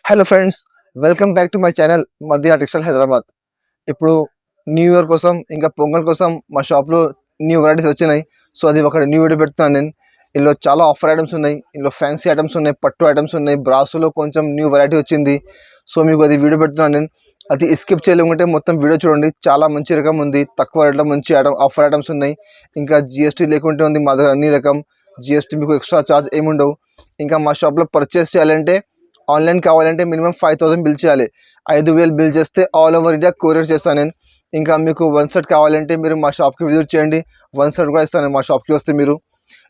Hello friends, welcome back to my channel మధ్య textile Hyderabad. ఇప్పుడు new year కోసం ఇంకా పొంగల్ కోసం మా షాప్లో న్యూ వెరైటీస్ వచ్చినాయి. సో అది ఒక న్యూ వీడియో పెడుతున్నాను నేను. ఇందులో చాలా ఆఫర్ ఐటమ్స్ ఉన్నాయి, ఇందులో ఫ్యాన్సీ ఐటమ్స్ ఉన్నాయి, పట్టు ఐటమ్స్ ఉన్నాయి, బ్రాసులో కొంచెం న్యూ వెరైటీ వచ్చింది. సో మీకు అది వీడియో పెడుతున్నాను నేను. అది స్కిప్ చేయలేకుంటే మొత్తం వీడియో చూడండి. చాలా మంచి రకం ఉంది, తక్కువ రేట్లో మంచి ఆఫర్ ఐటమ్స్ ఉన్నాయి. ఇంకా జిఎస్టీ లేకుంటే ఉంది మా దగ్గర అన్ని రకం. జిఎస్టీ మీకు ఎక్స్ట్రా ఛార్జ్ ఏముండవు. ఇంకా మా షాప్లో పర్చేస్ చేయాలంటే ఆన్లైన్ కావాలంటే మినిమం 5,000 బిల్ చేయాలి. 5,000 బిల్ చేస్తే ఆల్ ఓవర్ ఇండియా కొరియర్ చేస్తాను నేను. ఇంకా మీకు వన్ సెట్ కావాలంటే మీరు మా షాప్కి విజిట్ చేయండి, వన్ సెట్ కూడా ఇస్తాను మా షాప్కి వస్తే మీరు.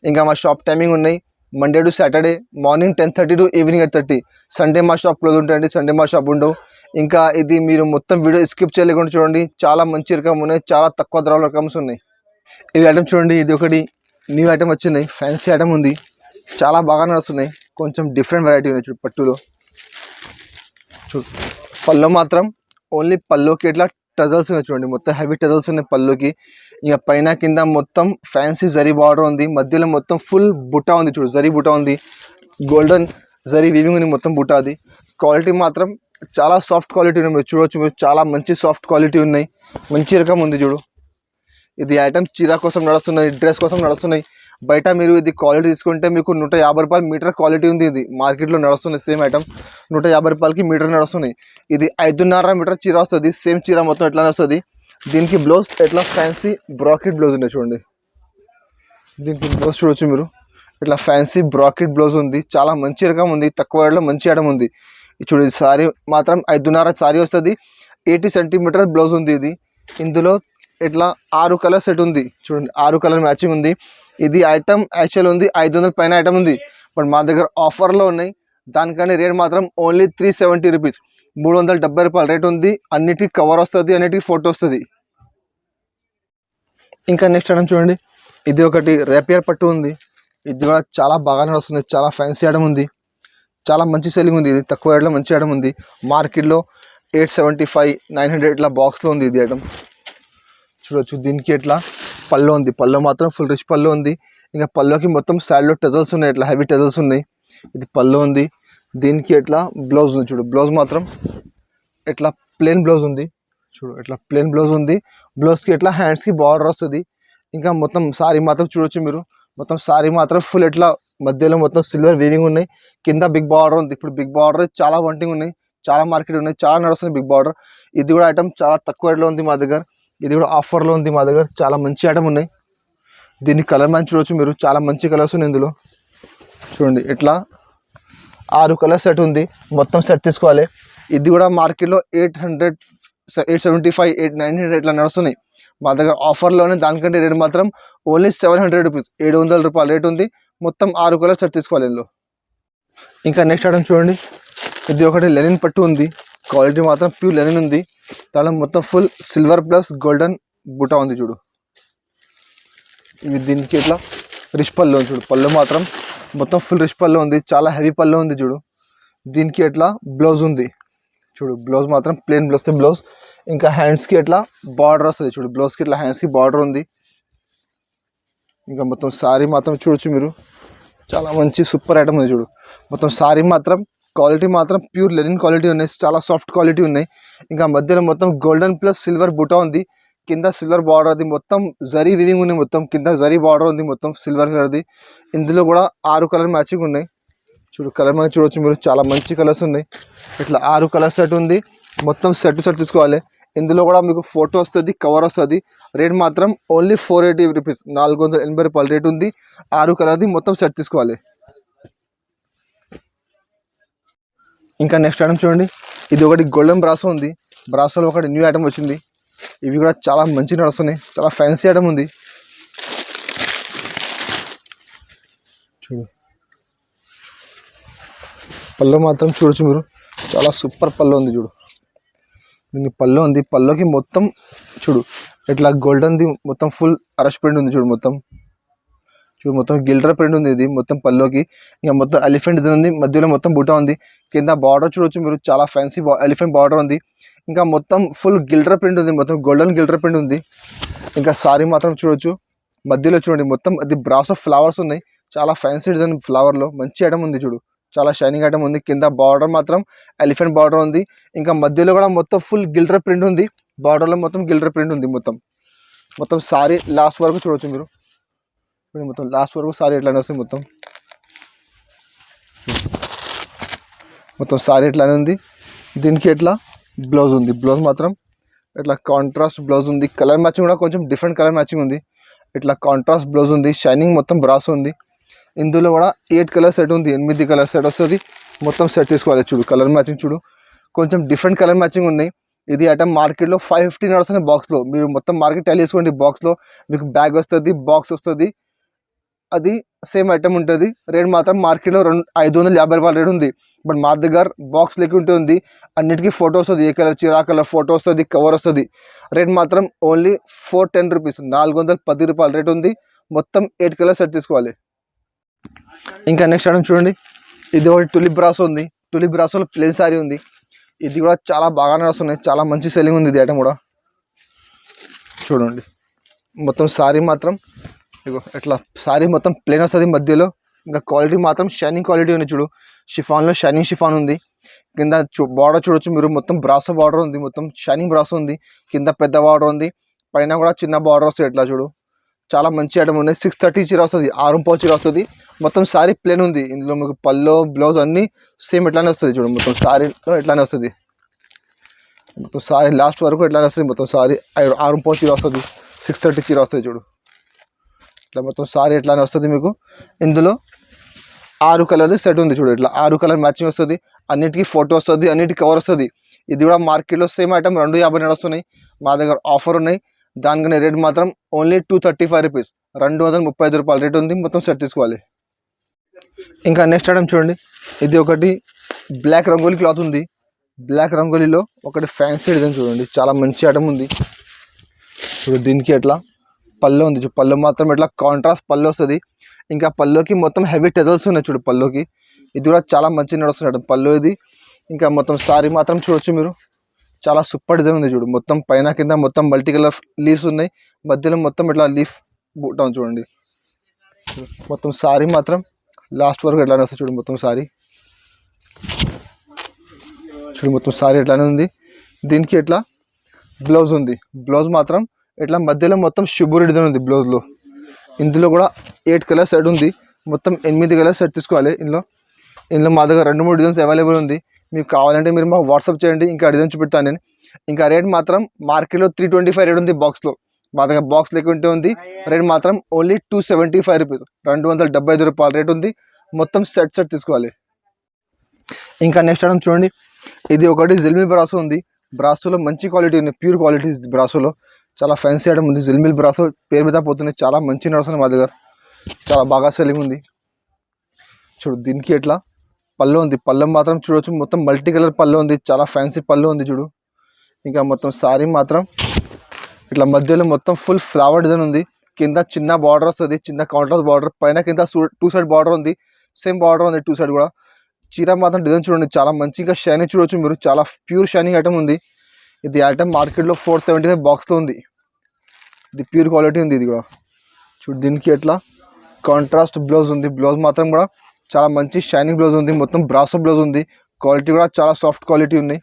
ఇంకా మా షాప్ టైమింగ్ ఉన్నాయి, Monday to Saturday morning 10:30 to evening 8:30. Sunday మా షాప్ క్లోజ్ ఉంటాయండి, సండే మా షాప్ ఉండవు. ఇంకా ఇది మీరు మొత్తం వీడియో స్కిప్ చేయలేకుండా చూడండి. చాలా మంచి రకం ఉన్నాయి, చాలా తక్కువ ధరల రకమ్స్ ఉన్నాయి. ఇవి ఐటమ్ చూడండి, ఇది ఒకటి న్యూ ఐటమ్ వచ్చింది, ఫ్యాన్సీ ఐటమ్ ఉంది, చాలా బాగా నడుస్తున్నాయి. కొంచెం డిఫరెంట్ వెరైటీ ఉన్నాయి చూడు. పట్టులో చూడు, పళ్ళు మాత్రం ఓన్లీ పళ్ళుకి ఇట్లా టజల్స్ ఉన్నాయి చూడండి, మొత్తం హెవీ టజల్స్ ఉన్నాయి పళ్ళుకి. ఇక పైన కింద మొత్తం ఫ్యాన్సీ జరీ బార్డర్ ఉంది, మధ్యలో మొత్తం ఫుల్ బుట్ట ఉంది చూడు, జరీ బుట్ట ఉంది, గోల్డెన్ జరీ వీవింగ్ ఉంది మొత్తం బుట్ట. అది క్వాలిటీ మాత్రం చాలా సాఫ్ట్ క్వాలిటీ ఉన్నాయి, మీరు చూడవచ్చు. మీరు చాలా మంచి సాఫ్ట్ క్వాలిటీ ఉన్నాయి, మంచి రకం ఉంది చూడు. ఇది ఐటమ్ చీర కోసం నడుస్తున్నాయి, డ్రెస్ కోసం నడుస్తున్నాయి. బయట మీరు ఇది క్వాలిటీ తీసుకుంటే మీకు 150 రూపాయలు మీటర్ క్వాలిటీ ఉంది. ఇది మార్కెట్లో నడుస్తుంది సేమ్ ఐటమ్, 150 రూపాయలకి మీటర్ నడుస్తున్నాయి. ఇది 5.5 మీటర్ చీర వస్తుంది, సేమ్ చీర మొత్తం ఎట్లా వస్తుంది. దీనికి బ్లౌజ్ ఎట్లా ఫ్యాన్సీ బ్రాకెట్ బ్లౌజ్ ఉంది చూడండి. దీనికి బ్లౌజ్ చూడవచ్చు మీరు, ఇట్లా ఫ్యాన్సీ బ్రాకెట్ బ్లౌజ్ ఉంది, చాలా మంచి రకం ఉంది, తక్కువ రేట్లో మంచి ఐటమ్ ఉంది. చూడండి, సారీ మాత్రం 5.5 సారీ వస్తుంది, 80 సెంటీమీటర్ బ్లౌజ్ ఉంది. ఇది ఇందులో ఇట్లా 6 కలర్ సెట్ ఉంది చూడండి, 6 కలర్ మ్యాచింగ్ ఉంది. ఇది ఐటమ్ యాక్చువల్ ఉంది 500 పైన ఐటమ్ ఉంది, బట్ మా దగ్గర ఆఫర్లో ఉన్నాయి. దానికని రేట్ మాత్రం ఓన్లీ 370 రూపీస్, 370 రూపాయలు రేట్ ఉంది. అన్నిటికీ కవర్ వస్తుంది, అన్నిటికీ ఫోటో వస్తుంది. ఇంకా నెక్స్ట్ ఐటమ్ చూడండి, ఇది ఒకటి రేపియర్ పట్టు ఉంది, ఇది కూడా చాలా బాగా నడుస్తుంది, చాలా ఫ్యాన్సీ ఐటమ్ ఉంది, చాలా మంచి సెల్లింగ్ ఉంది. ఇది తక్కువ రేట్లో మంచి ఐటమ్ ఉంది. మార్కెట్లో 875, 900 ఇట్లా బాక్స్లో ఉంది ఇది ఐటమ్ చూడవచ్చు. దీనికి ఎట్లా పళ్ళు ఉంది, పళ్ళు మాత్రం ఫుల్ రిచ్ పళ్ళు ఉంది. ఇంకా పళ్ళుకి మొత్తం సైడ్లో టజల్స్ ఉన్నాయి, ఇట్లా హెవీ టజల్స్ ఉన్నాయి. ఇది పళ్ళు ఉంది, దీనికి ఎట్లా బ్లౌజ్ ఉంది చూడు. బ్లౌజ్ మాత్రం ఎట్లా ప్లెయిన్ బ్లౌజ్ ఉంది చూడు, ఇట్లా ప్లెయిన్ బ్లౌజ్ ఉంది. బ్లౌజ్కి ఎట్లా హ్యాండ్స్కి బార్డర్ వస్తుంది. ఇంకా మొత్తం సారీ మాత్రం చూడవచ్చు మీరు, మొత్తం సారీ మాత్రం ఫుల్ ఎట్లా మధ్యలో మొత్తం సిల్వర్ వీవింగ్ ఉన్నాయి, కింద బిగ్ బార్డర్ ఉంది. ఇప్పుడు బిగ్ బార్డర్ చాలా వంటింగ్ ఉన్నాయి, చాలా మార్కెట్ ఉన్నాయి, చాలా నడుస్తుంది బిగ్ బార్డర్. ఇది కూడా ఐటమ్ చాలా తక్కువ రేట్లో ఉంది మా దగ్గర, ఇది కూడా ఆఫర్లో ఉంది మా దగ్గర. చాలా మంచి ఐటమ్ ఉన్నాయి. దీన్ని కలర్ మ్యాచ్ చూడవచ్చు మీరు, చాలా మంచి కలర్స్ ఉన్నాయి ఇందులో చూడండి. ఇట్లా 6 కలర్ సెట్ ఉంది, మొత్తం సెట్ తీసుకోవాలి. ఇది కూడా మార్కెట్లో 800, 875, 900 ఇట్లా నడుస్తున్నాయి. మా దగ్గర ఆఫర్లోనే దానికంటే రేట్ మాత్రం ఓన్లీ 700 రూపీస్, 700 రూపాయలు రేట్ ఉంది. మొత్తం 6 కలర్ సెట్ తీసుకోవాలి ఇందులో. ఇంకా నెక్స్ట్ ఐటమ్ చూడండి, ఇది ఒకటి లెనిన్ పట్టు ఉంది, క్వాలిటీ మాత్రం ప్యూర్ లెనిన్ ఉంది. దాంట్లో మొత్తం ఫుల్ సిల్వర్ ప్లస్ గోల్డెన్ బుటా ఉంది చూడు. ఇవి దీనికి ఇట్లా రిచ్ పళ్ళు ఉంది చూడు, పళ్ళు మాత్రం మొత్తం ఫుల్ రిచ్ పళ్ళు ఉంది, చాలా హెవీ పళ్ళు ఉంది చూడు. దీనికి ఎట్లా బ్లౌజ్ ఉంది చూడు, బ్లౌజ్ మాత్రం ప్లెయిన్ బ్లౌజ్ బ్లౌజ్. ఇంకా హ్యాండ్స్కి ఎట్లా బార్డర్ వస్తుంది చూడు, బ్లౌజ్కి ఇట్లా హ్యాండ్స్కి బార్డర్ ఉంది. ఇంకా మొత్తం సారీ మాత్రం చూడొచ్చు మీరు, చాలా మంచి సూపర్ ఐటమ్ ఉంది చూడు. మొత్తం సారీ మాత్రం క్వాలిటీ మాత్రం ప్యూర్ లెనిన్ క్వాలిటీ ఉన్నాయి, చాలా సాఫ్ట్ క్వాలిటీ ఉన్నాయి. ఇంకా మధ్యలో మొత్తం గోల్డెన్ ప్లస్ సిల్వర్ బుటా ఉంది, కింద సిల్వర్ బార్డర్ అది మొత్తం జరీ వీవింగ్ ఉంది, మొత్తం కింద జరీ బార్డర్ ఉంది, మొత్తం సిల్వర్ కలర్ది. ఇందులో కూడా 6 కలర్ మ్యాచింగ్ ఉన్నాయి చూడు, కలర్ మ్యాచ్ చూడవచ్చు మీరు, చాలా మంచి కలర్స్ ఉన్నాయి. ఇట్లా 6 కలర్ సెట్ ఉంది, మొత్తం సెట్ తీసుకోవాలి. ఇందులో కూడా మీకు ఫోటో వస్తుంది, కవర్ వస్తుంది. రేట్ మాత్రం ఓన్లీ 480 రూపీస్, 480 రూపాయలు రేట్ ఉంది. 6 కలర్ది మొత్తం సెట్ తీసుకోవాలి. ఇంకా నెక్స్ట్ ఐటమ్ చూడండి, ఇది ఒకటి గోల్డెన్ బ్రాసో ఉంది, బ్రాసోలో ఒకటి న్యూ ఐటమ్ వచ్చింది. ఇవి కూడా చాలా మంచి నడుస్తున్నాయి, చాలా ఫ్యాన్సీ ఐటమ్ ఉంది చూడు. పళ్ళు మాత్రం చూడొచ్చు మీరు, చాలా సూపర్ పళ్ళు ఉంది చూడు. దీనికి పళ్ళు ఉంది, పళ్ళుకి మొత్తం చూడు ఇట్లా గోల్డెన్ది మొత్తం ఫుల్ అరష్ ప్రింట్ ఉంది చూడు, మొత్తం చూడు, మొత్తం గిల్టర్ ప్రింట్ ఉంది ఇది మొత్తం పళ్ళుకి. ఇంకా మొత్తం ఎలిఫెంట్ ఇది ఉంది, మధ్యలో మొత్తం బుటా ఉంది, కింద బార్డర్ చూడవచ్చు మీరు, చాలా ఫ్యాన్సీ ఎలిఫెంట్ బార్డర్ ఉంది. ఇంకా మొత్తం ఫుల్ గిల్టర్ ప్రింట్ ఉంది, మొత్తం గోల్డెన్ గిల్టర్ ప్రింట్ ఉంది. ఇంకా సారీ మాత్రం చూడవచ్చు, మధ్యలో చూడండి మొత్తం అది బ్రాస్ ఆఫ్ ఫ్లవర్స్ ఉన్నాయి, చాలా ఫ్యాన్సీ డిజైన్ ఫ్లవర్లో మంచి ఐటమ్ ఉంది చూడు, చాలా షైనింగ్ ఐటమ్ ఉంది. కింద బార్డర్ మాత్రం ఎలిఫెంట్ బార్డర్ ఉంది. ఇంకా మధ్యలో కూడా మొత్తం ఫుల్ గిల్టర్ ప్రింట్ ఉంది. బార్డర్లో మొత్తం గిల్టర్ ప్రింట్ ఉంది. మొత్తం సారీ లాస్ట్ వరకు చూడొచ్చు మీరు. మొత్తం లాస్ట్ వరకు సారీ ఎట్లానే వస్తుంది. మొత్తం సారీ ఎట్లానే ఉంది. దీనికి ఎట్లా బ్లౌజ్ ఉంది. బ్లౌజ్ మాత్రం ఇట్లా కాంట్రాస్ట్ బ్లౌజ్ ఉంది. కలర్ మ్యాచింగ్ కూడా కొంచెం డిఫరెంట్ కలర్ మ్యాచింగ్ ఉంది. ఇట్లా కాంట్రాస్ట్ బ్లౌజ్ ఉంది. షైనింగ్ మొత్తం బ్రాస్ ఉంది. ఇందులో కూడా 8 కలర్ సెట్ ఉంది. 8 కలర్ సెట్ వస్తుంది. మొత్తం సెట్ తీసుకోవాలి. చూడు కలర్ మ్యాచింగ్ చూడు, కొంచెం డిఫరెంట్ కలర్ మ్యాచింగ్ ఉన్నాయి. ఇది ఐటమ్ మార్కెట్లో 550 నడుస్తుంది బాక్స్లో. మీరు మొత్తం మార్కెట్ టైల్ చేసుకోండి. బాక్స్లో మీకు బ్యాగ్ వస్తుంది, బాక్స్ వస్తుంది, అది సేమ్ ఐటమ్ ఉంటుంది. రేట్ మాత్రం మార్కెట్లో 550 రూపాయల రేట్ ఉంది. బట్ మా దగ్గర బాక్స్ లెక్క ఉంటుంది. అన్నిటికీ ఫోటో వస్తుంది. ఏ కలర్ చీర ఆ కలర్ ఫోటో వస్తుంది, కవర్ వస్తుంది. రేట్ మాత్రం ఓన్లీ 410 రూపీస్, 410 రూపాయల రేట్ ఉంది. మొత్తం 8 కలర్ సెట్ తీసుకోవాలి. ఇంకా నెక్స్ట్ ఐటమ్ చూడండి. ఇది ఒకటి టులిప్ బ్రాసో ఉంది. టులిప్ బ్రాసోలో ప్లేన్ శారీ ఉంది. ఇది కూడా చాలా బాగా నడుస్తున్నాయి. చాలా మంచి సెల్లింగ్ ఉంది. ఇది ఐటమ్ కూడా చూడండి. మొత్తం శారీ మాత్రం ఇగో ఇట్లా శారీ మొత్తం ప్లేన్ వస్తుంది మధ్యలో. ఇంకా క్వాలిటీ మాత్రం షైనింగ్ క్వాలిటీ ఉంది. చూడు షిఫాన్లో షైనింగ్ షిఫాన్ ఉంది. కింద బార్డర్ చూడొచ్చు మీరు. మొత్తం బ్రాసో బార్డర్ ఉంది. మొత్తం షైనింగ్ బ్రాసో ఉంది. కింద పెద్ద బార్డర్ ఉంది. పైన కూడా చిన్న బార్డర్ వస్తుంది. ఎట్లా చూడు చాలా మంచి ఐటమ్ ఉన్నాయి. 630 చీర వస్తుంది. 6 చీర వస్తుంది. మొత్తం శారీ ప్లేన్ ఉంది. ఇందులో మీకు పల్లో బ్లౌజ్ అన్నీ సేమ్ ఎట్లానే వస్తుంది. చూడు మొత్తం శారీలో ఎట్లానే వస్తుంది. మొత్తం శారీ లాస్ట్ వరకు ఎట్లానే వస్తుంది. మొత్తం శారీ 6 చీర వస్తుంది. 630 చీర వస్తుంది. చూడు ఇట్లా మొత్తం శారీ ఎట్లానే వస్తుంది మీకు. ఇందులో 6 కలర్ సెట్ ఉంది. చూడు ఇట్లా 6 కలర్ మ్యాచింగ్ వస్తుంది. అన్నిటికీ ఫోటో వస్తుంది, అన్నిటికీ కవర్ వస్తుంది. ఇది కూడా మార్కెట్లో సేమ్ ఐటమ్ 250 నడుస్తున్నాయి. మా దగ్గర ఆఫర్ ఉన్నాయి. దానికనే రేట్ మాత్రం ఓన్లీ 235 రూపీస్, 235 రూపాయల రేట్ ఉంది. మొత్తం సెట్ తీసుకోవాలి. ఇంకా నెక్స్ట్ ఐటమ్ చూడండి. ఇది ఒకటి బ్లాక్ రంగోలీ క్లాత్ ఉంది. బ్లాక్ రంగోలీలో ఒకటి ఫ్యాన్సీ డిజైన్ చూడండి. చాలా మంచి ఐటమ్ ఉంది. ఇప్పుడు దీనికి ఎట్లా పళ్ళు ఉంది. చూడు పళ్ళు మాత్రం ఇట్లా కాంట్రాస్ట్ పళ్ళు వస్తుంది. ఇంకా పళ్ళుకి మొత్తం హెవీ టెజల్స్ ఉన్నాయి. చూడు పళ్ళుకి ఇది కూడా చాలా మంచి నడుస్తున్నాడు పళ్ళు ఇది. ఇంకా మొత్తం సారీ మాత్రం చూడొచ్చు మీరు. చాలా సూపర్ డిజైన్ ఉంది. చూడు మొత్తం పైన కింద మొత్తం మల్టీ కలర్ లీవ్స్ ఉన్నాయి. మధ్యలో మొత్తం ఇట్లా లీఫ్ బూటం చూడండి. మొత్తం సారీ మాత్రం లాస్ట్ వరకు ఎట్లానే వస్తుంది. చూడు మొత్తం సారీ చూడు మొత్తం సారీ ఎట్లానే ఉంది. దీనికి ఎట్లా బ్లౌజ్ ఉంది. బ్లౌజ్ మాత్రం ఇట్లా మధ్యలో మొత్తం షుబూరి డిజైన్ ఉంది బ్లౌజ్లో. ఇందులో కూడా 8 కలర్ సెట్ ఉంది. మొత్తం 8 కలర్ సెట్ తీసుకోవాలి. ఇందులో మా దగ్గర 2-3 డిజైన్స్ అవైలబుల్ ఉంది. మీకు కావాలంటే మీరు మాకు వాట్సాప్ చేయండి. ఇంకా డిజైన్ చూపెడతాను నేను. ఇంకా రేట్ మాత్రం మార్కెట్లో 325 రేట్ ఉంది బాక్స్లో. మా దగ్గర బాక్స్ లెక్కుంటే ఉంది. రేట్ మాత్రం ఓన్లీ 275 రూపీస్, 275 రూపాయల రేట్ ఉంది. మొత్తం సెట్ తీసుకోవాలి. ఇంకా నెక్స్ట్ ఐటమ్ చూడండి. ఇది ఒకటి జిల్మిల్ బ్రాసో ఉంది. బ్రాసోలో మంచి క్వాలిటీ ఉంది. ప్యూర్ క్వాలిటీ బ్రాసోలో చాలా ఫ్యాన్సీ ఐటమ్ ఉంది. జిల్మిల్ బ్రాసో పేరు మీద పోతుంది. చాలా మంచి నడుస్తుంది మా దగ్గర. చాలా బాగా సెల్లింగ్ ఉంది. చూడు దీనికి ఎట్లా పళ్ళు ఉంది. పళ్ళు మాత్రం చూడవచ్చు. మొత్తం మల్టీ కలర్ పళ్ళు ఉంది. చాలా ఫ్యాన్సీ పళ్ళు ఉంది చూడు. ఇంకా మొత్తం సారీ మాత్రం ఇట్లా మధ్యలో మొత్తం ఫుల్ ఫ్లవర్ డిజైన్ ఉంది. కింద చిన్న బార్డర్ వస్తుంది. చిన్న కాంట్రాస్ట్ బార్డర్. పైన కింద 2 సైడ్ బార్డర్ ఉంది. సేమ్ బార్డర్ ఉంది 2 సైడ్ కూడా. చీర మాత్రం డిజైన్ చూడండి చాలా మంచి. ఇంకా షైనింగ్ చూడవచ్చు మీరు. చాలా ప్యూర్ షైనింగ్ ఐటమ్ ఉంది. ఇది ఐటమ్ మార్కెట్లో 475 బాక్స్లో ఉంది. ఇది ప్యూర్ క్వాలిటీ ఉంది. ఇది కూడా చూడు. దీనికి ఎట్లా కాంట్రాస్ట్ బ్లౌజ్ ఉంది. బ్లౌజ్ మాత్రం కూడా చాలా మంచి షైనింగ్ బ్లౌజ్ ఉంది. మొత్తం బ్రాసో బ్లౌజ్ ఉంది. క్వాలిటీ కూడా చాలా సాఫ్ట్ క్వాలిటీ ఉన్నాయి.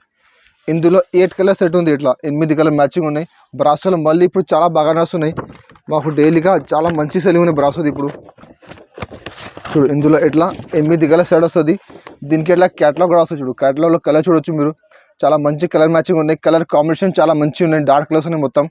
ఇందులో 8 కలర్ సెట్ ఉంది. ఇట్లా 8 కలర్ మ్యాచింగ్ ఉన్నాయి. బ్రాసోలో మళ్ళీ ఇప్పుడు చాలా బాగా నడుస్తున్నాయి. మాకు డైలీగా చాలా మంచి సెల్లింగ్ ఉన్నాయి బ్రాసోది ఇప్పుడు. చూడు ఇందులో ఎట్లా 8 కలర్ సెట్ వస్తుంది. దీనికి ఎట్లా క్యాటలాగ్ కూడా వస్తుంది. చూడు క్యాటలాగ్లో కలర్ చూడొచ్చు మీరు. చాలా మంచి కలర్ మ్యాచింగ్ ఉన్నాయి. కలర్ కాంబినేషన్ చాలా మంచి ఉన్నాయి. డార్క్ కలర్స్ ఉన్నాయి. మొత్తం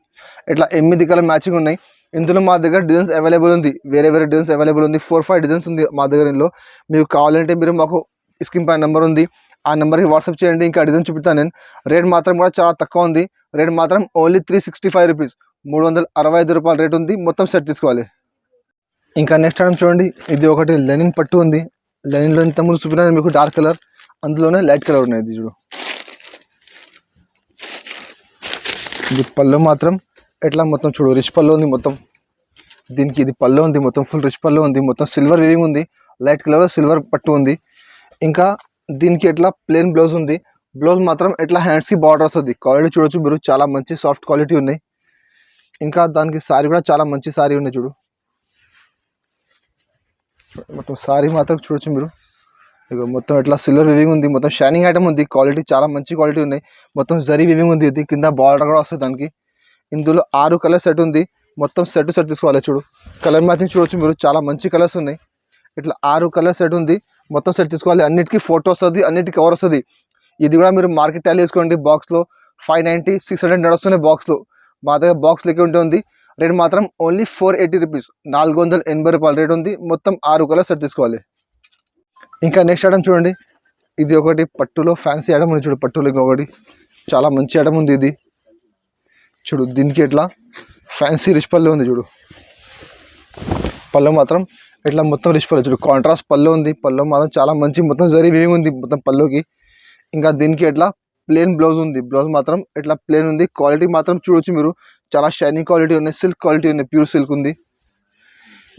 ఇట్లా 8 కలర్ మ్యాచింగ్ ఉన్నాయి. ఇందులో మా దగ్గర డిజైన్స్ అవైలబుల్ ఉంది. వేరే డిజైన్స్ అవైలబుల్ ఉంది. 4-5 డిజైన్స్ ఉంది మా దగ్గర. ఇందులో మీకు కావాలంటే మీరు మాకు స్క్రీన్ పై నెంబర్ ఉంది. ఆ నెంబర్కి వాట్సాప్ చేయండి. ఇంకా డిజైన్ చూపిస్తాను నేను. రేట్ మాత్రం కూడా చాలా తక్కువ ఉంది. రేట్ మాత్రం ఓన్లీ 365 రూపీస్, 365 రూపాయల రేట్ ఉంది. మొత్తం సెట్ తీసుకోవాలి. ఇంకా నెక్స్ట్ ఐటమ్ చూడండి. ఇది ఒకటి లెనిన్ పట్టు ఉంది. లెనిన్లో ఇంతకుముందు చూపినా మీకు డార్క్ కలర్, అందులోనే లైట్ కలర్ ఉన్నాయి. ఇది చూడు. ఇది పళ్ళు మాత్రం ఎట్లా మొత్తం చూడు రిచ్ పళ్ళు ఉంది మొత్తం. దీనికి ఇది పళ్ళు ఉంది. మొత్తం ఫుల్ రిచ్ పళ్ళు ఉంది. మొత్తం సిల్వర్ వీవింగ్ ఉంది. లైట్ కలర్ సిల్వర్ పట్టు ఉంది. ఇంకా దీనికి ఎట్లా ప్లెయిన్ బ్లౌజ్ ఉంది. బ్లౌజ్ మాత్రం ఎట్లా హ్యాండ్స్కి బార్డర్ వస్తుంది. క్వాలిటీ చూడొచ్చు మీరు. చాలా మంచి సాఫ్ట్ క్వాలిటీ ఉన్నాయి. ఇంకా దానికి సారీ కూడా చాలా మంచి సారీ ఉన్నాయి. చూడు మొత్తం సారీ మాత్రం చూడొచ్చు మీరు. ఇగో మొత్తం ఇట్లా సిల్వర్ వివింగ్ ఉంది, మొత్తం షైనింగ్ ఐటమ్ ఉంది, క్వాలిటీ చాలా మంచి క్వాలిటీ ఉన్నాయి, మొత్తం జరీ వివింగ్ ఉంది, ఇది కింద బార్డర్ కూడా వస్తుంది దానికి. ఇందులో 6 కలర్ సెట్ ఉంది, మొత్తం సెట్ తీసుకోవాలి. చూడు కలర్ మ్యాచింగ్ చూడొచ్చు మీరు, చాలా మంచి కలర్స్ ఉన్నాయి. ఇట్లా 6 కలర్ సెట్ ఉంది, మొత్తం సెట్ తీసుకోవాలి. అన్నిటికీ ఫోటో వస్తుంది, అన్నిటికీ కవర్ వస్తుంది. ఇది కూడా మీరు మార్కెట్ టాలీ వేసుకోండి, బాక్స్లో 590 600 నడుస్తున్నాయి బాక్స్లో. మా దగ్గర బాక్స్ లెక్క ఉంటుంది. రేట్ మాత్రం ఓన్లీ 480 రూపీస్, 480 రూపాయలు రేట్ ఉంది. మొత్తం 6 కలర్ సెట్ తీసుకోవాలి. ఇంకా నెక్స్ట్ ఐటమ్ చూడండి, ఇది ఒకటి పట్టులో ఫ్యాన్సీ ఐటమ్ ఉంది. చూడు పట్టులో ఇంకొకటి చాలా మంచి ఐటమ్ ఉంది. ఇది చూడు, దీనికి ఎట్లా ఫ్యాన్సీ రిచ్ పళ్ళు ఉంది. చూడు పళ్ళు మాత్రం ఇట్లా మొత్తం రిచ్ పళ్ళు. చూడు కాంట్రాస్ట్ పళ్ళు ఉంది, పళ్ళు మాత్రం చాలా మంచి మొత్తం జరీ వేవింగ్ ఉంది మొత్తం పళ్ళుకి. ఇంకా దీనికి ఎట్లా ప్లేన్ బ్లౌజ్ ఉంది, బ్లౌజ్ మాత్రం ఇట్లా ప్లేన్ ఉంది. క్వాలిటీ మాత్రం చూడొచ్చు మీరు, చాలా షైనింగ్ క్వాలిటీ ఉన్నాయి, సిల్క్ క్వాలిటీ ఉన్నాయి, ప్యూర్ సిల్క్ ఉంది.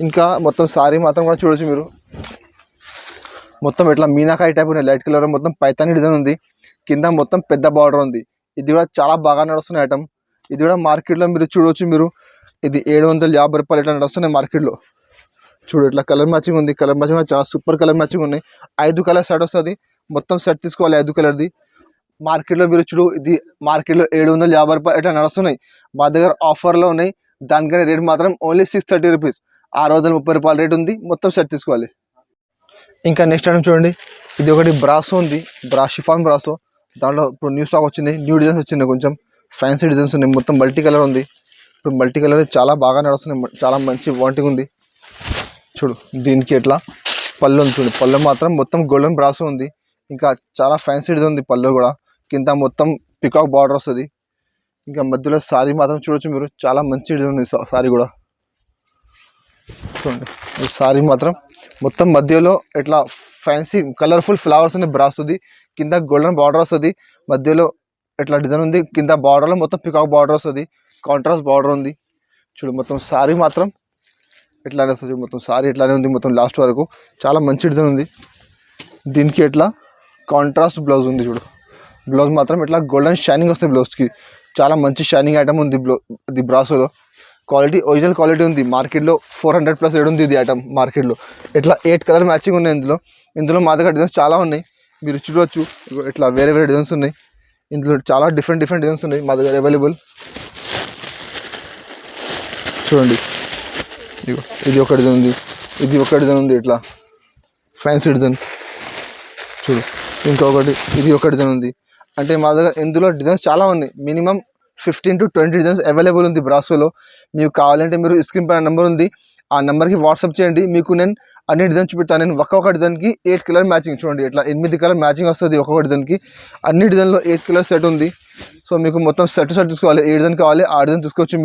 ఇంకా మొత్తం సారీ మాత్రం కూడా చూడొచ్చు మీరు, మొత్తం ఇట్లా మీనాకాయ టైప్ ఉన్నాయి, లైట్ కలర్, మొత్తం పైతాని డిజైన్ ఉంది, కింద మొత్తం పెద్ద బార్డర్ ఉంది. ఇది కూడా చాలా బాగా నడుస్తున్న ఐటమ్. ఇది కూడా మార్కెట్లో మీరు చూడవచ్చు మీరు, ఇది 750 రూపాయలు ఇట్లా నడుస్తున్నాయి మార్కెట్లో. చూడు ఇట్లా కలర్ మ్యాచింగ్ ఉంది, కలర్ మ్యాచింగ్ కూడా చాలా సూపర్ కలర్ మ్యాచింగ్ ఉన్నాయి. 5 కలర్ సెట్ వస్తుంది, మొత్తం సెట్ తీసుకోవాలి 5 కలర్ది. మార్కెట్లో మీరు చూడు, ఇది మార్కెట్లో 750 రూపాయలు ఇట్లా నడుస్తున్నాయి. మా దగ్గర ఆఫర్లో ఉన్నాయి, దానికనే రేట్ మాత్రం ఓన్లీ 630 రూపీస్, 630 రూపాయలు రేట్ ఉంది. మొత్తం సెట్ తీసుకోవాలి. ఇంకా నెక్స్ట్ ఐటమ్ చూడండి, ఇది ఒకటి బ్రాసో ఉంది, షిఫాన్ బ్రాసో. దాంట్లో ఇప్పుడు న్యూ స్టాక్ వచ్చింది, న్యూ డిజైన్స్ వచ్చినాయి, కొంచెం ఫ్యాన్సీ డిజైన్స్ ఉన్నాయి. మొత్తం మల్టీ కలర్ ఉంది. ఇప్పుడు మల్టీ కలర్ చాలా బాగా నడుస్తున్నాయి, చాలా మంచి వాంటింగ్ ఉంది. చూడు దీనికి ఎట్లా పళ్ళు ఉంది. చూడు పళ్ళు మాత్రం మొత్తం గోల్డెన్ బ్రాసో ఉంది. ఇంకా చాలా ఫ్యాన్సీ డిజైన్ ఉంది పళ్ళు కూడా, కింద మొత్తం పికాక్ బార్డర్ వస్తుంది. ఇంకా మధ్యలో సారీ మాత్రం చూడొచ్చు మీరు, చాలా మంచి డిజైన్ ఉంది సారీ కూడా. చూడండి ఈ సారీ మాత్రం మొత్తం మధ్యలో ఇట్లా ఫ్యాన్సీ కలర్ఫుల్ ఫ్లవర్స్ ఉన్నాయి, బ్రాస్తుంది, కింద గోల్డెన్ బార్డర్ వస్తుంది, మధ్యలో ఇట్లా డిజైన్ ఉంది, కింద బార్డర్లో మొత్తం పికాక్ బార్డర్ వస్తుంది, కాంట్రాస్ట్ బార్డర్ ఉంది. చూడు మొత్తం సారీ మాత్రం ఇట్లానే వస్తుంది, మొత్తం సారీ ఇట్లానే ఉంది మొత్తం లాస్ట్ వరకు, చాలా మంచి డిజైన్ ఉంది. దీనికి ఇట్లా కాంట్రాస్ట్ బ్లౌజ్ ఉంది. చూడు బ్లౌజ్ మాత్రం ఇట్లా గోల్డెన్ షైనింగ్ వస్తుంది బ్లౌజ్కి, చాలా మంచి షైనింగ్ ఐటమ్ ఉంది ఇది బ్రాసోలో. క్వాలిటీ ఒరిజినల్ క్వాలిటీ ఉంది, మార్కెట్లో 400+ రేట్ ఉంది ఇది ఐటమ్ మార్కెట్లో. ఇట్లా 8 కలర్ మ్యాచింగ్ ఉన్నాయి ఇందులో మా దగ్గర డిజైన్స్ చాలా ఉన్నాయి, మీరు చూడవచ్చు. ఇట్లా వేరే వేరే డిజైన్స్ ఉన్నాయి, ఇందులో చాలా డిఫరెంట్ డిజైన్స్ ఉన్నాయి మా దగ్గర అవైలబుల్. చూడండి ఇది ఒక డిజైన్ ఉంది, ఇది ఒక డిజైన్ ఉంది, ఇట్లా ఫ్యాన్సీ డిజైన్. చూడు ఇంకొకటి, ఇది ఒక డిజైన్ ఉంది. అంటే మా దగ్గర ఇందులో డిజైన్స్ చాలా ఉన్నాయి, మినిమం 15 to 20 డిజైన్స్ అవైలబుల్ ఉంది బ్రాసోలో. మీకు కావాలంటే మీరు స్క్రీన్ పైన నెంబర్ ఉంది, ఆ నెంబర్కి వాట్సాప్ చేయండి, మీకు నేను అన్ని డిజైన్ చూపిస్తాను. నేను ఒక్కొక్క డిజైన్కి 8 కలర్ మ్యాచింగ్. చూడండి ఇట్లా 8 కలర్ మ్యాచింగ్ వస్తుంది ఒక్కొక్క డిజైన్కి. అన్ని డిజైన్లో 8 కలర్ సెట్ ఉంది. సో మీకు మొత్తం సెట్ తీసుకోవాలి, ఏ డిజైన్ కావాలి ఆ డిజైన్ తీసుకోవచ్చు.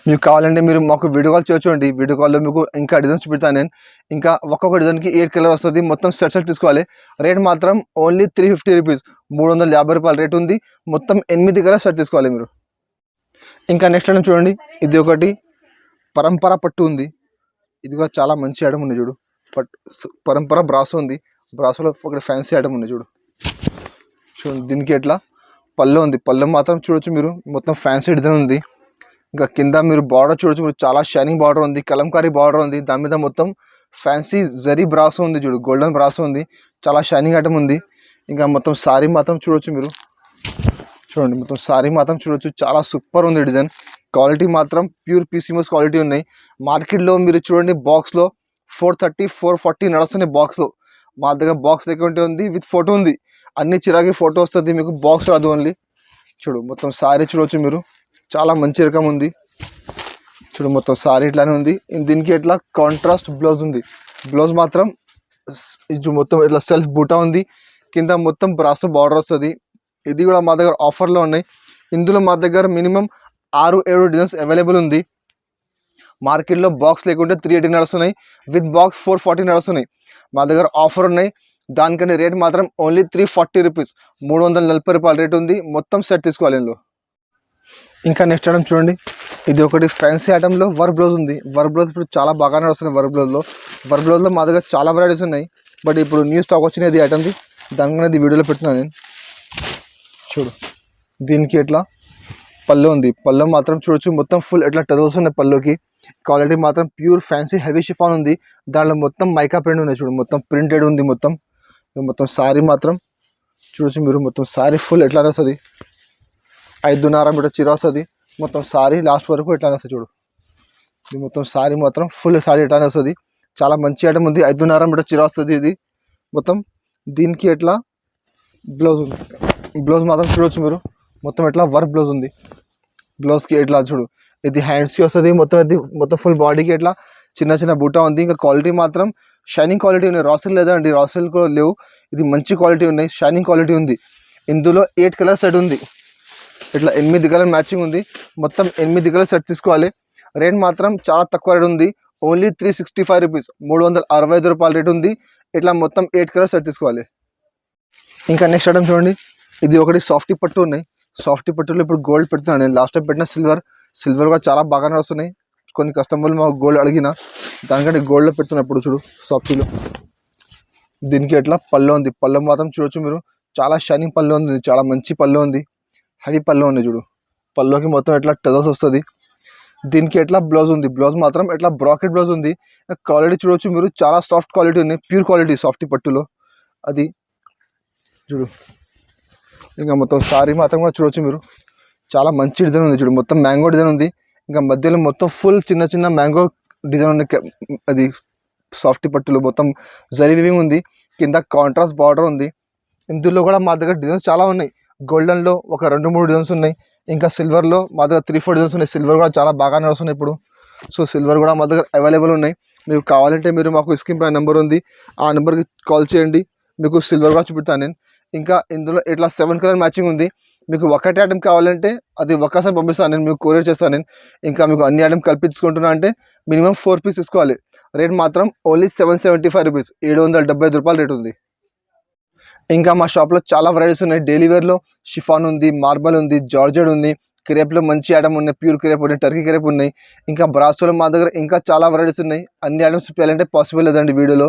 మీకు కావాలంటే మీరు మాకు వీడియో కాల్ చేయొచ్చు అండి, వీడియో కాల్లో మీకు ఇంకా డిజైన్స్ చూపిస్తాను నేను. ఇంకా ఒక్కొక్క డిజైన్కి 8 కలర్ వస్తుంది, మొత్తం సెట్ తీసుకోవాలి. రేట్ మాత్రం ఓన్లీ 350 రూపీస్, 350 రూపాయలు రేట్ ఉంది. మొత్తం 8 కలర్ సెట్ తీసుకోవాలి మీరు. ఇంకా నెక్స్ట్ ఐటమ్ చూడండి, ఇది ఒకటి పరంపర పట్టు ఉంది, ఇది కూడా చాలా మంచి ఐటమ్ ఉంది. చూడు పరంపర బ్రాసో ఉంది, బ్రాసోలో ఒకటి ఫ్యాన్సీ ఐటమ్ ఉంది. చూడండి దీనికి ఎట్లా పళ్ళు ఉంది, పళ్ళు మాత్రం చూడొచ్చు మీరు, మొత్తం ఫ్యాన్సీ డిజైన్ ఉంది. ఇంకా కింద మీరు బార్డర్ చూడొచ్చు మీరు, చాలా షైనింగ్ బార్డర్ ఉంది, కలంకారీ బార్డర్ ఉంది, దాని మీద మొత్తం ఫ్యాన్సీ జరీ బ్రాసో ఉంది. చూడు గోల్డెన్ బ్రాసో ఉంది, చాలా షైనింగ్ ఐటమ్ ఉంది. ఇంకా మొత్తం సారీ మాత్రం చూడొచ్చు మీరు, చూడండి మొత్తం సారీ మాత్రం చూడొచ్చు, చాలా సూపర్ ఉంది డిజైన్. క్వాలిటీ మాత్రం ప్యూర్ పీసీఎంఎస్ క్వాలిటీ ఉన్నాయి. మార్కెట్లో మీరు చూడండి బాక్స్లో 430 440 నడుస్తున్నాయి బాక్స్లో. మా దగ్గర బాక్స్ లెక్క ఉంది, విత్ ఫోటో ఉంది, అన్ని చిరాకి ఫోటో వస్తుంది మీకు, బాక్స్ రాదు ఓన్లీ. చూడు మొత్తం సారీ చూడవచ్చు మీరు, చాలా మంచి రకం ఉంది. చూడు మొత్తం సారీ ఇట్లానే ఉంది. దీనికి ఇట్లా కాంట్రాస్ట్ బ్లౌజ్ ఉంది, బ్లౌజ్ మాత్రం మొత్తం ఇట్లా సెల్ఫ్ బూటా ఉంది, కింద మొత్తం బ్రాసో బార్డర్ వస్తుంది. ఇది కూడా మా దగ్గర ఆఫర్లో ఉన్నాయి. ఇందులో మా దగ్గర మినిమం 6-7 డిజైన్స్ అవైలబుల్ ఉంది. మార్కెట్లో బాక్స్ లేకుంటే 380 నడుస్తున్నాయి, విత్ బాక్స్ 440 నడుస్తున్నాయి. మా దగ్గర ఆఫర్ ఉన్నాయి, దానికని రేట్ మాత్రం ఓన్లీ 340 రూపీస్, 340 రూపాయలు రేట్ ఉంది. మొత్తం సెట్ తీసుకోవాలి ఇందులో. ఇంకా నెక్స్ట్ ఐటమ్ చూడండి, ఇది ఒకటి ఫ్యాన్సీ ఐటమ్లో వర్క్ బ్లౌజ్ ఉంది. వర్క్ బ్లౌజ్ ఇప్పుడు చాలా బాగా నడుస్తున్నాయి. వర్క్ బ్లౌజ్లో మా దగ్గర చాలా వెరైటీస్ ఉన్నాయి, బట్ ఇప్పుడు న్యూ స్టాక్ వచ్చినది ఐటమ్ది, దానికనేది వీడియోలో పెడుతున్నాను నేను. చూడు దీనికి ఎట్లా పళ్ళు ఉంది, పళ్ళు మాత్రం చూడొచ్చు మొత్తం ఫుల్ ఎట్లా టజల్స్ ఉన్నాయి పళ్ళుకి. క్వాలిటీ మాత్రం ప్యూర్ ఫ్యాన్సీ హెవీ షిఫాన్ ఉంది, దాంట్లో మొత్తం మైకా ప్రింట్ ఉన్నాయి. చూడు మొత్తం ప్రింటెడ్ ఉంది, మొత్తం మొత్తం సారీ మాత్రం చూడొచ్చు మీరు, మొత్తం సారీ ఫుల్ ఎట్లానే వస్తుంది, 5.5 మీటర్ చీర వస్తుంది. మొత్తం సారీ లాస్ట్ వరకు ఎట్లానే వస్తుంది చూడు. ఇది మొత్తం సారీ మాత్రం ఫుల్ సారీ ఎట్లానే వస్తుంది. చాలా మంచి ఐటమ్ ఉంది. 5.5 మీటర్ చీర వస్తుంది ఇది మొత్తం. దీనికి ఎట్లా బ్లౌజ్ ఉంది, బ్లౌజ్ మాత్రం చూడొచ్చు మీరు, మొత్తం ఎట్లా వర్క్ బ్లౌజ్ ఉంది. బ్లౌజ్కి ఎట్లా చూడు, ఇది హ్యాండ్స్కి వస్తుంది మొత్తం. ఇది మొత్తం ఫుల్ బాడీకి ఎట్లా చిన్న చిన్న బూటా ఉంది. ఇంకా క్వాలిటీ మాత్రం షైనింగ్ క్వాలిటీ ఉన్నాయి. రాసిల్ లేదండి, రాసిల్ కూడా లేవు. ఇది మంచి క్వాలిటీ ఉన్నాయి, షైనింగ్ క్వాలిటీ ఉంది. ఇందులో 8 కలర్ సెట్ ఉంది. ఇట్లా 8 కలర్ మ్యాచింగ్ ఉంది. మొత్తం 8 కలర్ సెట్ తీసుకోవాలి. రేట్ మాత్రం చాలా తక్కువ రేట్ ఉంది, ఓన్లీ 365 రూపీస్, 365 రూపాయల రేట్ ఉంది. ఇట్లా మొత్తం 8 కలర్ సెట్ తీసుకోవాలి. ఇంకా నెక్స్ట్ ఐటమ్ చూడండి, ఇది ఒకటి సాఫ్టీ పట్టు ఉన్నాయి. సాఫ్టీ పట్టులో ఇప్పుడు గోల్డ్ పెడుతున్నాను నేను. లాస్ట్ టైం పెట్టిన సిల్వర్ కూడా చాలా బాగా నడుస్తున్నాయి. కొన్ని కస్టమర్లు మాకు గోల్డ్ అడిగిన దానికంటే గోల్డ్లో పెడుతున్నప్పుడు చూడు సాఫ్టీలో. దీనికి ఎట్లా పళ్ళు ఉంది, పళ్ళు మాత్రం చూడొచ్చు మీరు, చాలా షైనింగ్ పళ్ళు ఉంది, చాలా మంచి పళ్ళు ఉంది, హెవీ పళ్ళు ఉంది చూడు. పళ్ళుకి మొత్తం ఎట్లా టజల్స్ వస్తుంది. దీనికి ఎట్లా బ్లౌజ్ ఉంది, బ్లౌజ్ మాత్రం ఎట్లా బ్రాకెట్ బ్లౌజ్ ఉంది. క్వాలిటీ చూడొచ్చు మీరు, చాలా సాఫ్ట్ క్వాలిటీ ఉంది, ప్యూర్ క్వాలిటీ సాఫ్టీ పట్టులో అది చూడు. ఇంకా మొత్తం సారీ మాత్రం కూడా చూడొచ్చు మీరు, చాలా మంచి డిజైన్ ఉంది చూడు. మొత్తం మ్యాంగో డిజైన్ ఉంది. ఇంకా మధ్యలో మొత్తం ఫుల్ చిన్న చిన్న మ్యాంగో డిజైన్ ఉంది. అది సాఫ్టీ పట్టులో మొత్తం జరీ వీవింగ్ ఉంది. కింద కాంట్రాస్ట్ బార్డర్ ఉంది. ఇందులో కూడా మా దగ్గర డిజైన్స్ చాలా ఉన్నాయి. గోల్డెన్లో ఒక 2-3 డిజైన్స్ ఉన్నాయి. ఇంకా సిల్వర్లో మా దగ్గర 3-4 డిజైన్స్ ఉన్నాయి. సిల్వర్ కూడా చాలా బాగా నడుస్తున్నాయి ఇప్పుడు. సో సిల్వర్ కూడా మా దగ్గర అవైలబుల్ ఉన్నాయి. మీకు కావాలంటే మీరు మాకు స్క్రీన్ పై నెంబర్ ఉంది, ఆ నెంబర్కి కాల్ చేయండి, మీకు సిల్వర్ కూడా చూపిస్తాను నేను. ఇంకా ఇందులో ఇట్లా 7 కలర్ మ్యాచింగ్ ఉంది. మీకు ఒకటి ఐటమ్ కావాలంటే అది ఒక్కసారి పంపిస్తాను నేను, మీకు కొరియర్ చేస్తాను నేను. ఇంకా మీకు అన్ని ఐటమ్ కల్పించుకుంటున్నా అంటే మినిమం 4 పీస్ తీసుకోవాలి. రేట్ మాత్రం ఓన్లీ 775 రూపీస్, 775 రూపాయల రేట్ ఉంది. ఇంకా మా షాప్లో చాలా వెరైటీస్ ఉన్నాయి. డైలీ వేర్లో షిఫాన్ ఉంది, మార్బల్ ఉంది, జార్జెట్ ఉంది, క్రేప్లో మంచి ఐటమ్ ఉన్నాయి, ప్యూర్ క్రేప్ ఉన్నాయి, టర్కీ క్రేప్ ఉన్నాయి. ఇంకా బ్రాసోలో మా దగ్గర ఇంకా చాలా వెరైటీస్ ఉన్నాయి. అన్ని ఐటమ్స్ చూపించాలంటే పాసిబుల్ లేదండి వీడియోలో.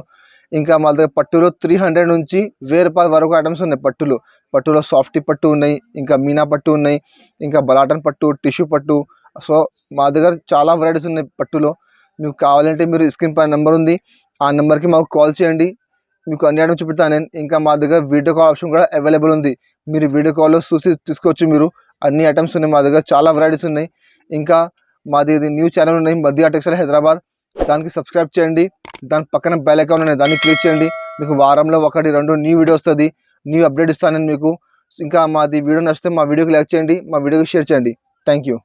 ఇంకా మా దగ్గర పట్టులో 300 నుంచి 1000 రూపాయల వరకు ఐటమ్స్ ఉన్నాయి. పట్టులో సాఫ్టీ పట్టు ఉన్నాయి, ఇంకా మీనా పట్టు ఉన్నాయి, ఇంకా బలాటన్ పట్టు, టిష్యూ పట్టు. సో మా దగ్గర చాలా వెరైటీస్ ఉన్నాయి పట్టులో. మీకు కావాలంటే మీరు స్క్రీన్ పై నెంబర్ ఉంది, ఆ నెంబర్కి మాకు కాల్ చేయండి, మీకు అన్ని ఐటమ్స్ చూపిస్తాను నేను. ఇంకా మా దగ్గర వీడియో కాల్ ఆప్షన్ కూడా అవైలబుల్ ఉంది. మీరు వీడియో కాల్లో చూసి తీసుకోవచ్చు. మీరు అన్ని ఐటమ్స్ ఉన్నాయి, మా దగ్గర చాలా వెరైటీస్ ఉన్నాయి. ఇంకా మాది ఇది న్యూ ఛానల్ ఉన్నాయి, మధ్య టెక్స్టైల్ హైదరాబాద్, దానికి సబ్స్క్రైబ్ చేయండి. దాని పక్కన బెల్ ఐకాన్ ఉన్నాయి, దాన్ని క్లిక్ చేయండి. మీకు వారంలో 1-2 న్యూ వీడియో వస్తుంది, న్యూ అప్డేట్ ఇస్తాను నేను మీకు. ఇంకా మాది వీడియో నచ్చితే మా వీడియోకి లైక్ చేయండి, మా వీడియోకి షేర్ చేయండి. Thank you.